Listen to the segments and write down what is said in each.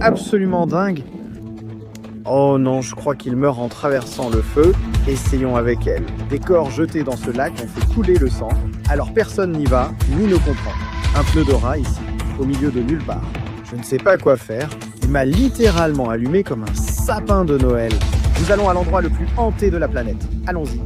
absolument dingue. Oh non, je crois qu'il meurt en traversant le feu. Essayons avec elle. Des corps jetés dans ce lac ont fait couler le sang, alors personne n'y va, ni ne comprend. Un pneu de rat ici, au milieu de nulle part. Je ne sais pas quoi faire. Il m'a littéralement allumé comme un sapin de Noël. Nous allons à l'endroit le plus hanté de la planète. Allons-y.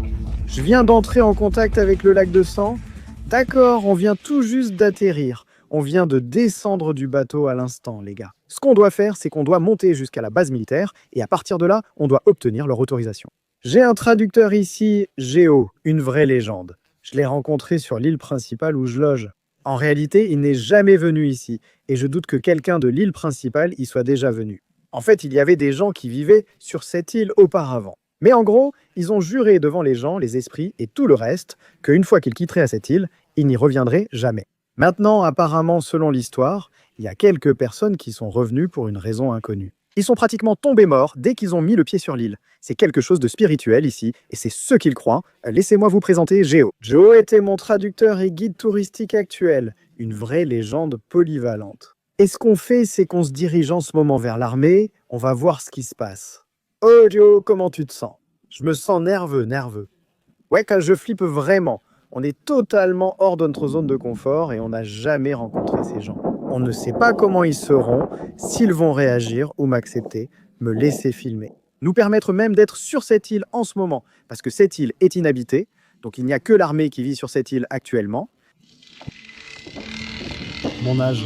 Je viens d'entrer en contact avec le lac de sang. D'accord, on vient tout juste d'atterrir. On vient de descendre du bateau à l'instant, les gars. Ce qu'on doit faire, c'est qu'on doit monter jusqu'à la base militaire et à partir de là, on doit obtenir leur autorisation. J'ai un traducteur ici, Géo, une vraie légende. Je l'ai rencontré sur l'île principale où je loge. En réalité, il n'est jamais venu ici et je doute que quelqu'un de l'île principale y soit déjà venu. En fait, il y avait des gens qui vivaient sur cette île auparavant. Mais en gros, ils ont juré devant les gens, les esprits et tout le reste qu'une fois qu'ils quitteraient à cette île, ils n'y reviendraient jamais. Maintenant, apparemment, selon l'histoire, il y a quelques personnes qui sont revenues pour une raison inconnue. Ils sont pratiquement tombés morts dès qu'ils ont mis le pied sur l'île. C'est quelque chose de spirituel ici, et c'est ce qu'ils croient. Laissez-moi vous présenter Géo. Géo était mon traducteur et guide touristique actuel, une vraie légende polyvalente. Et ce qu'on fait, c'est qu'on se dirige en ce moment vers l'armée, on va voir ce qui se passe. Oh Géo, comment tu te sens? Je me sens nerveux. Ouais, quand je flippe vraiment. On est totalement hors de notre zone de confort et on n'a jamais rencontré ces gens. On ne sait pas comment ils seront, s'ils vont réagir ou m'accepter, me laisser filmer. Nous permettre même d'être sur cette île en ce moment, parce que cette île est inhabitée, donc il n'y a que l'armée qui vit sur cette île actuellement. Mon âge.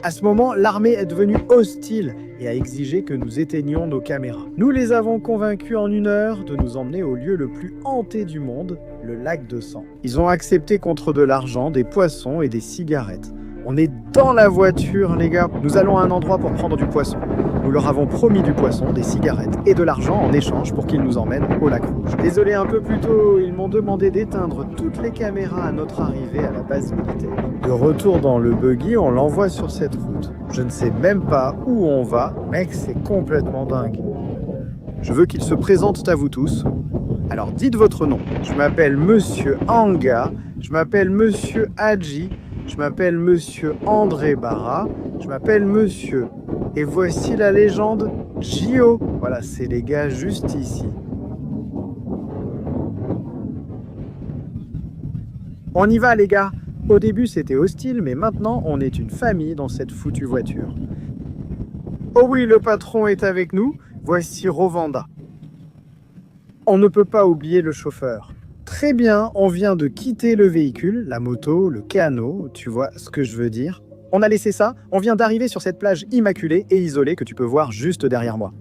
À ce moment, l'armée est devenue hostile et a exigé que nous éteignions nos caméras. Nous les avons convaincus en 1 heure de nous emmener au lieu le plus hanté du monde, le lac de sang. Ils ont accepté contre de l'argent, des poissons et des cigarettes. On est dans la voiture, les gars. Nous allons à un endroit pour prendre du poisson. Nous leur avons promis du poisson, des cigarettes et de l'argent en échange pour qu'ils nous emmènent au lac rouge. Désolé un peu plus tôt, ils m'ont demandé d'éteindre toutes les caméras à notre arrivée à la base militaire. De retour dans le buggy, on l'envoie sur cette route. Je ne sais même pas où on va. Mec, c'est complètement dingue. Je veux qu'ils se présentent à vous tous. Alors dites votre nom. Je m'appelle Monsieur Anga. Je m'appelle Monsieur Hadji. Je m'appelle Monsieur André Barra. Je m'appelle Monsieur. Et voici la légende Gio. Voilà, c'est les gars juste ici. On y va les gars. Au début c'était hostile, mais maintenant on est une famille dans cette foutue voiture. Oh oui, le patron est avec nous. Voici Rovanda. On ne peut pas oublier le chauffeur. Très bien, on vient de quitter le véhicule, la moto, le canot, tu vois ce que je veux dire. On a laissé ça, on vient d'arriver sur cette plage immaculée et isolée que tu peux voir juste derrière moi.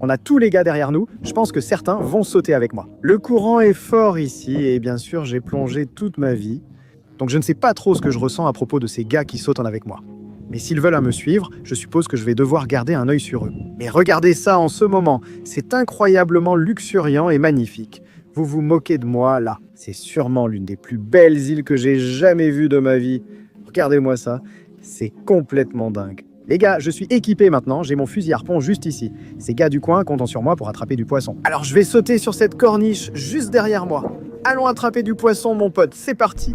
On a tous les gars derrière nous, je pense que certains vont sauter avec moi. Le courant est fort ici et bien sûr j'ai plongé toute ma vie. Donc je ne sais pas trop ce que je ressens à propos de ces gars qui sautent avec moi. Mais s'ils veulent me suivre, je suppose que je vais devoir garder un œil sur eux. Mais regardez ça en ce moment, c'est incroyablement luxuriant et magnifique. Vous vous moquez de moi là. C'est sûrement l'une des plus belles îles que j'ai jamais vues de ma vie. Regardez-moi ça, c'est complètement dingue. Les gars, je suis équipé maintenant, j'ai mon fusil harpon juste ici. Ces gars du coin comptent sur moi pour attraper du poisson. Alors je vais sauter sur cette corniche juste derrière moi. Allons attraper du poisson mon pote, c'est parti.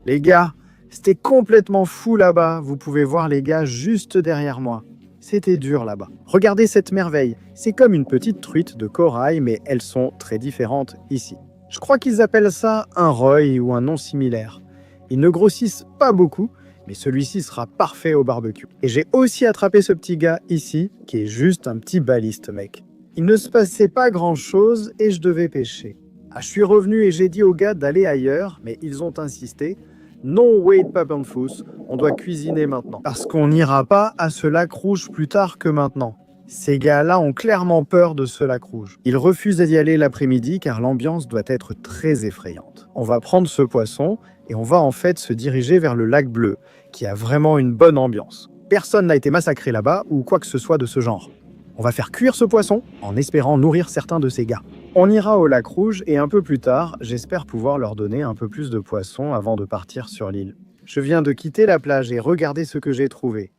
Les gars, c'était complètement fou là-bas. Vous pouvez voir les gars juste derrière moi. C'était dur là-bas. Regardez cette merveille. C'est comme une petite truite de corail, mais elles sont très différentes ici. Je crois qu'ils appellent ça un roy ou un nom similaire. Ils ne grossissent pas beaucoup, mais celui-ci sera parfait au barbecue. Et j'ai aussi attrapé ce petit gars ici, qui est juste un petit baliste, mec. Il ne se passait pas grand-chose et je devais pêcher. Ah, je suis revenu et j'ai dit aux gars d'aller ailleurs, mais ils ont insisté. Non, wait, Papenfuss, on doit cuisiner maintenant. Parce qu'on n'ira pas à ce lac rouge plus tard que maintenant. Ces gars-là ont clairement peur de ce lac rouge. Ils refusent d'y aller l'après-midi car l'ambiance doit être très effrayante. On va prendre ce poisson et on va en fait se diriger vers le lac bleu, qui a vraiment une bonne ambiance. Personne n'a été massacré là-bas ou quoi que ce soit de ce genre. On va faire cuire ce poisson en espérant nourrir certains de ces gars. On ira au lac rouge et un peu plus tard, j'espère pouvoir leur donner un peu plus de poissons avant de partir sur l'île. Je viens de quitter la plage et regardez ce que j'ai trouvé.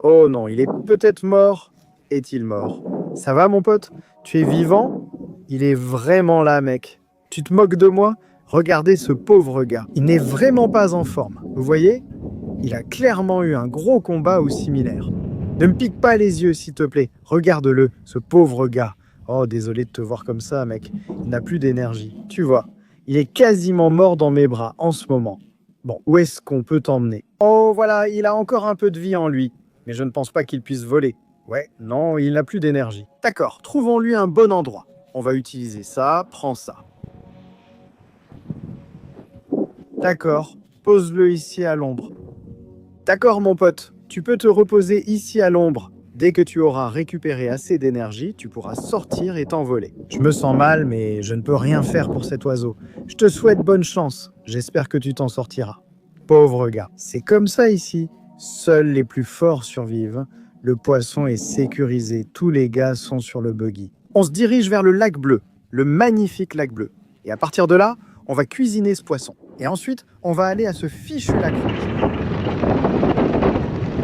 Oh non, il est peut-être mort. Est-il mort? Ça va mon pote? Tu es vivant? Il est vraiment là, mec. Tu te moques de moi? Regardez ce pauvre gars. Il n'est vraiment pas en forme. Vous voyez? Il a clairement eu un gros combat ou similaire. Ne me pique pas les yeux, s'il te plaît. Regarde-le, ce pauvre gars. Oh, désolé de te voir comme ça, mec. Il n'a plus d'énergie. Tu vois, il est quasiment mort dans mes bras en ce moment. Bon, où est-ce qu'on peut t'emmener? Oh, voilà, il a encore un peu de vie en lui. Mais je ne pense pas qu'il puisse voler. Ouais, non, il n'a plus d'énergie. D'accord, trouvons-lui un bon endroit. On va utiliser ça, prends ça. D'accord, pose-le ici à l'ombre. D'accord, mon pote, tu peux te reposer ici à l'ombre. Dès que tu auras récupéré assez d'énergie, tu pourras sortir et t'envoler. Je me sens mal, mais je ne peux rien faire pour cet oiseau. Je te souhaite bonne chance. J'espère que tu t'en sortiras. Pauvre gars, c'est comme ça ici. Seuls les plus forts survivent. Le poisson est sécurisé. Tous les gars sont sur le buggy. On se dirige vers le lac bleu, le magnifique lac bleu. Et à partir de là, on va cuisiner ce poisson. Et ensuite, on va aller à ce fichu lac rouge.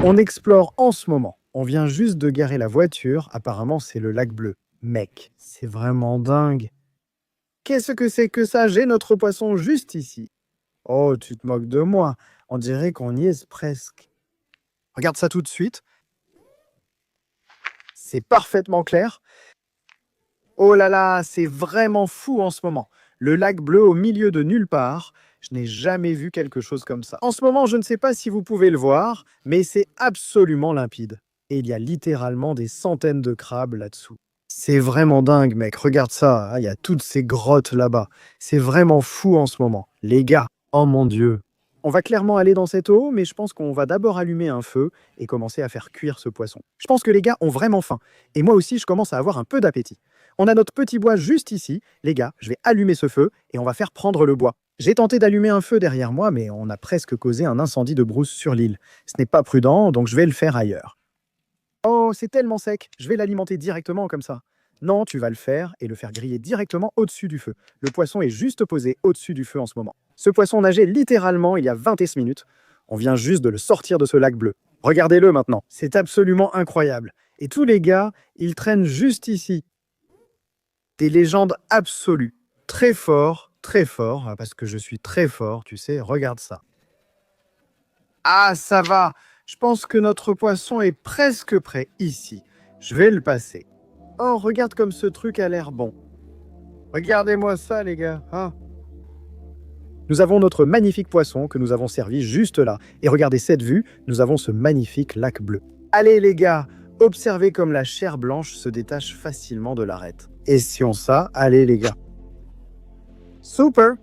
On explore en ce moment. On vient juste de garer la voiture. Apparemment, c'est le lac bleu. Mec, c'est vraiment dingue. Qu'est-ce que c'est que ça? J'ai notre poisson juste ici. Oh, tu te moques de moi. On dirait qu'on y est presque. Regarde ça tout de suite. C'est parfaitement clair. Oh là là, c'est vraiment fou en ce moment. Le lac bleu au milieu de nulle part. Je n'ai jamais vu quelque chose comme ça. En ce moment, je ne sais pas si vous pouvez le voir, mais c'est absolument limpide. Et il y a littéralement des centaines de crabes là-dessous. C'est vraiment dingue, mec. Regarde ça. Il y a toutes ces grottes là-bas. C'est vraiment fou en ce moment. Les gars, oh mon Dieu. On va clairement aller dans cette eau, mais je pense qu'on va d'abord allumer un feu et commencer à faire cuire ce poisson. Je pense que les gars ont vraiment faim. Et moi aussi, je commence à avoir un peu d'appétit. On a notre petit bois juste ici. Les gars, je vais allumer ce feu et on va faire prendre le bois. J'ai tenté d'allumer un feu derrière moi, mais on a presque causé un incendie de brousse sur l'île. Ce n'est pas prudent, donc je vais le faire ailleurs. Oh, c'est tellement sec. Je vais l'alimenter directement comme ça. Non, tu vas le faire et le faire griller directement au-dessus du feu. Le poisson est juste posé au-dessus du feu en ce moment. Ce poisson nageait littéralement il y a 20 minutes. On vient juste de le sortir de ce lac bleu. Regardez-le maintenant. C'est absolument incroyable. Et tous les gars, ils traînent juste ici. Des légendes absolues. Très fort, parce que je suis très fort, tu sais. Regarde ça. Ah, ça va. Je pense que notre poisson est presque prêt ici. Je vais le passer. Oh, regarde comme ce truc a l'air bon. Regardez-moi ça, les gars. Hein? Nous avons notre magnifique poisson que nous avons servi juste là. Et regardez cette vue, nous avons ce magnifique lac bleu. Allez, les gars, observez comme la chair blanche se détache facilement de l'arête. Et si on ça, allez, les gars. Super!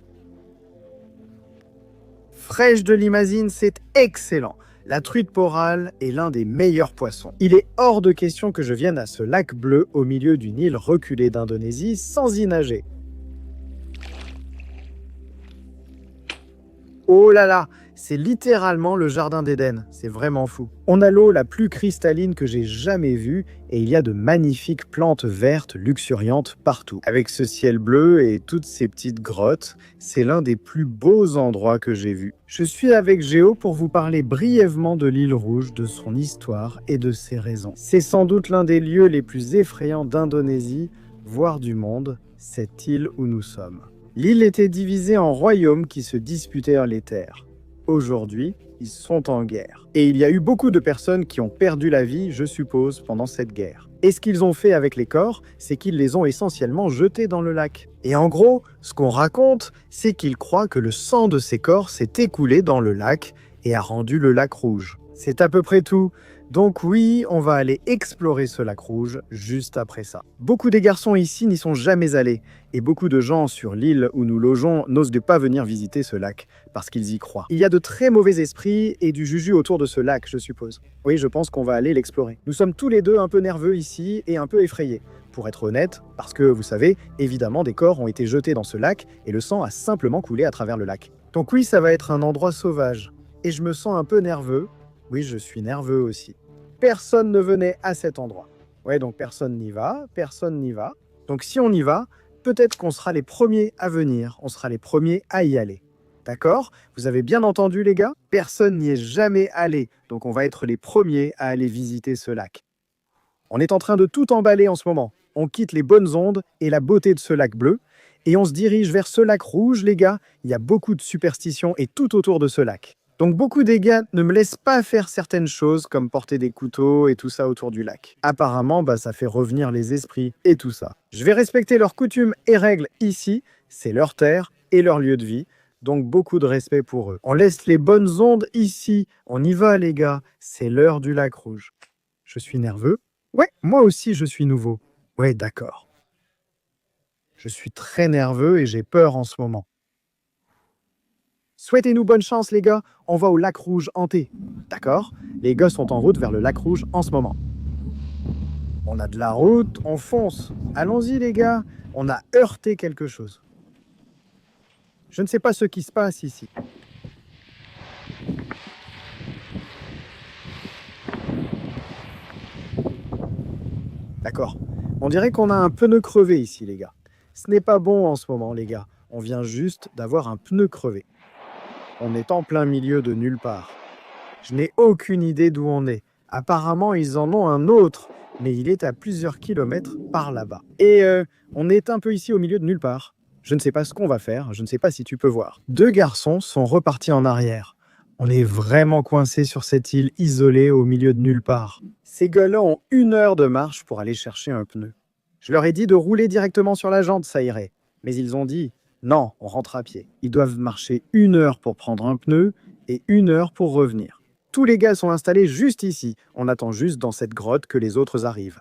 Fraîche de Limazine, c'est excellent. La truite porale est l'un des meilleurs poissons. Il est hors de question que je vienne à ce lac bleu au milieu d'une île reculée d'Indonésie sans y nager. Oh là là, c'est littéralement le jardin d'Éden, c'est vraiment fou. On a l'eau la plus cristalline que j'ai jamais vue et il y a de magnifiques plantes vertes luxuriantes partout. Avec ce ciel bleu et toutes ces petites grottes, c'est l'un des plus beaux endroits que j'ai vus. Je suis avec Géo pour vous parler brièvement de l'île Rouge, de son histoire et de ses raisons. C'est sans doute l'un des lieux les plus effrayants d'Indonésie, voire du monde, cette île où nous sommes. L'île était divisée en royaumes qui se disputèrent les terres. Aujourd'hui, ils sont en guerre. Et il y a eu beaucoup de personnes qui ont perdu la vie, je suppose, pendant cette guerre. Et ce qu'ils ont fait avec les corps, c'est qu'ils les ont essentiellement jetés dans le lac. Et en gros, ce qu'on raconte, c'est qu'ils croient que le sang de ces corps s'est écoulé dans le lac et a rendu le lac rouge. C'est à peu près tout. Donc oui, on va aller explorer ce lac rouge juste après ça. Beaucoup des garçons ici n'y sont jamais allés, et beaucoup de gens sur l'île où nous logeons n'osent pas venir visiter ce lac, parce qu'ils y croient. Il y a de très mauvais esprits et du juju autour de ce lac, je suppose. Oui, je pense qu'on va aller l'explorer. Nous sommes tous les deux un peu nerveux ici et un peu effrayés. Pour être honnête, parce que, vous savez, évidemment des corps ont été jetés dans ce lac et le sang a simplement coulé à travers le lac. Donc oui, ça va être un endroit sauvage. Et je me sens un peu nerveux. Oui, je suis nerveux aussi. Personne ne venait à cet endroit. Ouais, donc personne n'y va, personne n'y va. Donc si on y va, peut-être qu'on sera les premiers à venir, on sera les premiers à y aller. D'accord? Vous avez bien entendu les gars? Personne n'y est jamais allé, donc on va être les premiers à aller visiter ce lac. On est en train de tout emballer en ce moment. On quitte les bonnes ondes et la beauté de ce lac bleu, et on se dirige vers ce lac rouge, les gars. Il y a beaucoup de superstitions et tout autour de ce lac. Donc beaucoup des gars ne me laissent pas faire certaines choses comme porter des couteaux et tout ça autour du lac. Apparemment, ça fait revenir les esprits et tout ça. Je vais respecter leurs coutumes et règles ici, c'est leur terre et leur lieu de vie, donc beaucoup de respect pour eux. On laisse les bonnes ondes ici, on y va les gars, c'est l'heure du lac rouge. Je suis nerveux? Ouais, moi aussi je suis nouveau. Ouais, d'accord. Je suis très nerveux et j'ai peur en ce moment. Souhaitez-nous bonne chance les gars, on va au lac rouge hanté. D'accord? Les gars sont en route vers le lac rouge en ce moment. On a de la route, on fonce. Allons-y les gars, on a heurté quelque chose. Je ne sais pas ce qui se passe ici. D'accord. On dirait qu'on a un pneu crevé ici les gars. Ce n'est pas bon en ce moment les gars. On vient juste d'avoir un pneu crevé. On est en plein milieu de nulle part. Je n'ai aucune idée d'où on est. Apparemment, ils en ont un autre, mais il est à plusieurs kilomètres par là-bas. Et on est un peu ici au milieu de nulle part. Je ne sais pas ce qu'on va faire, je ne sais pas si tu peux voir. 2 garçons sont repartis en arrière. On est vraiment coincé sur cette île isolée au milieu de nulle part. Ces gars-là ont 1 heure de marche pour aller chercher un pneu. Je leur ai dit de rouler directement sur la jante, ça irait. Mais ils ont dit... Non, on rentre à pied. Ils doivent marcher 1 heure pour prendre un pneu et 1 heure pour revenir. Tous les gars sont installés juste ici. On attend juste dans cette grotte que les autres arrivent.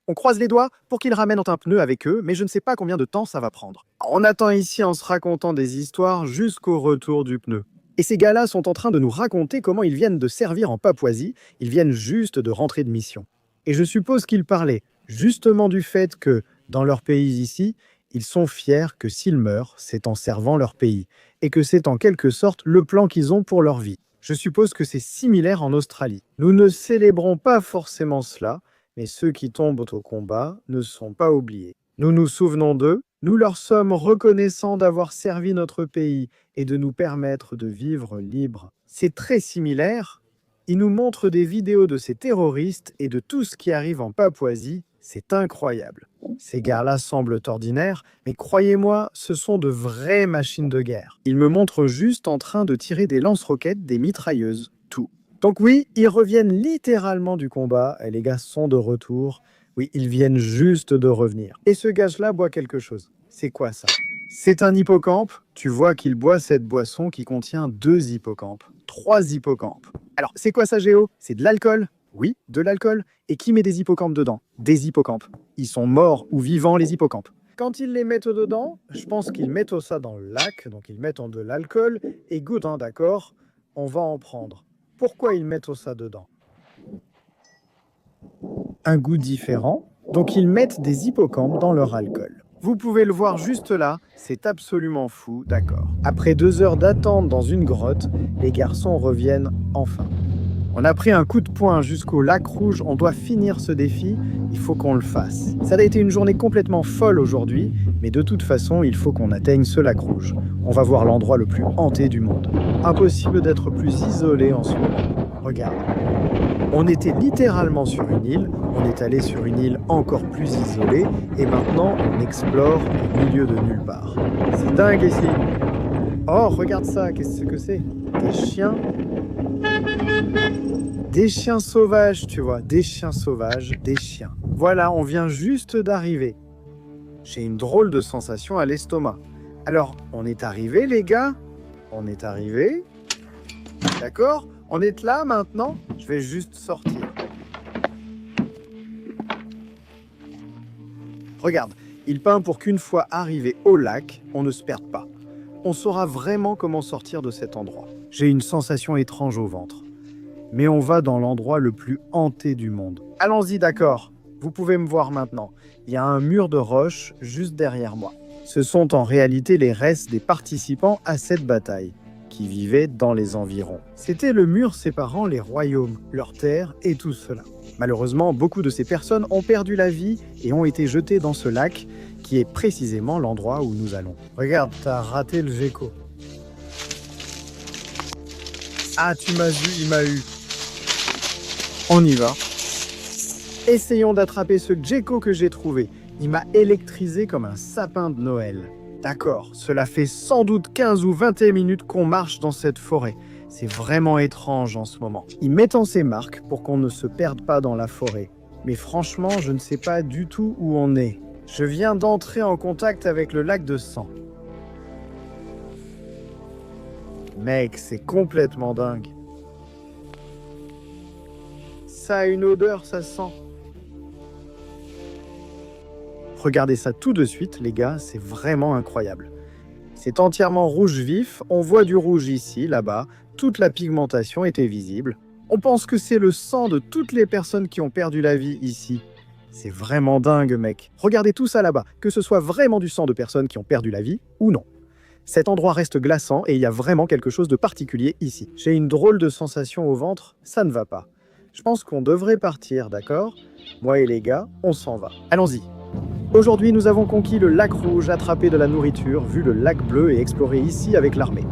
On croise les doigts pour qu'ils ramènent un pneu avec eux, mais je ne sais pas combien de temps ça va prendre. On attend ici en se racontant des histoires jusqu'au retour du pneu. Et ces gars-là sont en train de nous raconter comment ils viennent de servir en Papouasie. Ils viennent juste de rentrer de mission. Et je suppose qu'ils parlaient justement du fait que, dans leur pays ici, ils sont fiers que s'ils meurent, c'est en servant leur pays, et que c'est en quelque sorte le plan qu'ils ont pour leur vie. Je suppose que c'est similaire en Australie. Nous ne célébrons pas forcément cela, mais ceux qui tombent au combat ne sont pas oubliés. Nous nous souvenons d'eux, nous leur sommes reconnaissants d'avoir servi notre pays et de nous permettre de vivre libres. C'est très similaire. Ils nous montrent des vidéos de ces terroristes et de tout ce qui arrive en Papouasie. C'est incroyable. Ces gars-là semblent ordinaires, mais croyez-moi, ce sont de vraies machines de guerre. Ils me montrent juste en train de tirer des lance-roquettes, des mitrailleuses, tout. Donc oui, ils reviennent littéralement du combat, et les gars sont de retour. Oui, ils viennent juste de revenir. Et ce gage-là boit quelque chose. C'est quoi ça? C'est un hippocampe. Tu vois qu'il boit cette boisson qui contient 2 hippocampes. 3 hippocampes. Alors, c'est quoi ça, Géo? C'est de l'alcool? Oui, de l'alcool. Et qui met des hippocampes dedans? Des hippocampes. Ils sont morts ou vivants, les hippocampes. Quand ils les mettent dedans, je pense qu'ils mettent ça dans le lac, donc ils mettent de l'alcool, et goûtent, d'accord, on va en prendre. Pourquoi ils mettent ça dedans? Un goût différent, donc ils mettent des hippocampes dans leur alcool. Vous pouvez le voir juste là, c'est absolument fou, d'accord. Après 2 heures d'attente dans une grotte, les garçons reviennent enfin. On a pris un coup de poing jusqu'au lac rouge, on doit finir ce défi, il faut qu'on le fasse. Ça a été une journée complètement folle aujourd'hui, mais de toute façon, il faut qu'on atteigne ce lac rouge. On va voir l'endroit le plus hanté du monde. Impossible d'être plus isolé en ce moment. Regarde. On était littéralement sur une île, on est allé sur une île encore plus isolée, et maintenant on explore au milieu de nulle part. C'est dingue ici. Oh, regarde ça, qu'est-ce que c'est? Des chiens. Des chiens sauvages, tu vois. Des chiens sauvages, des chiens. Voilà, on vient juste d'arriver. J'ai une drôle de sensation à l'estomac. Alors, on est arrivé, les gars? On est arrivé. D'accord? On est là maintenant? Je vais juste sortir. Regarde, il peint pour qu'une fois arrivé au lac, on ne se perde pas. On saura vraiment comment sortir de cet endroit. J'ai une sensation étrange au ventre. Mais on va dans l'endroit le plus hanté du monde. Allons-y, d'accord. Vous pouvez me voir maintenant. Il y a un mur de roche juste derrière moi. Ce sont en réalité les restes des participants à cette bataille, qui vivaient dans les environs. C'était le mur séparant les royaumes, leurs terres et tout cela. Malheureusement, beaucoup de ces personnes ont perdu la vie et ont été jetées dans ce lac, qui est précisément l'endroit où nous allons. Regarde, t'as raté le gecko. Ah, tu m'as vu, il m'a eu. On y va. Essayons d'attraper ce gecko que j'ai trouvé. Il m'a électrisé comme un sapin de Noël. D'accord, cela fait sans doute 15 ou 21 minutes qu'on marche dans cette forêt. C'est vraiment étrange en ce moment. Il met en ses marques pour qu'on ne se perde pas dans la forêt. Mais franchement, je ne sais pas du tout où on est. Je viens d'entrer en contact avec le lac de sang. Mec, c'est complètement dingue. Ça a une odeur, ça sent. Regardez ça tout de suite, les gars, c'est vraiment incroyable. C'est entièrement rouge vif, on voit du rouge ici, là-bas, toute la pigmentation était visible. On pense que c'est le sang de toutes les personnes qui ont perdu la vie ici. C'est vraiment dingue, mec. Regardez tout ça là-bas, que ce soit vraiment du sang de personnes qui ont perdu la vie ou non. Cet endroit reste glaçant et il y a vraiment quelque chose de particulier ici. J'ai une drôle de sensation au ventre, ça ne va pas. Je pense qu'on devrait partir, d'accord? Moi et les gars, on s'en va. Allons-y. Aujourd'hui, nous avons conquis le lac rouge, attrapé de la nourriture, vu le lac bleu et exploré ici avec l'armée.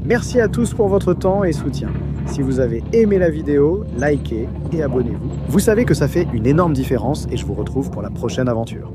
Merci à tous pour votre temps et soutien. Si vous avez aimé la vidéo, likez et abonnez-vous. Vous savez que ça fait une énorme différence et je vous retrouve pour la prochaine aventure.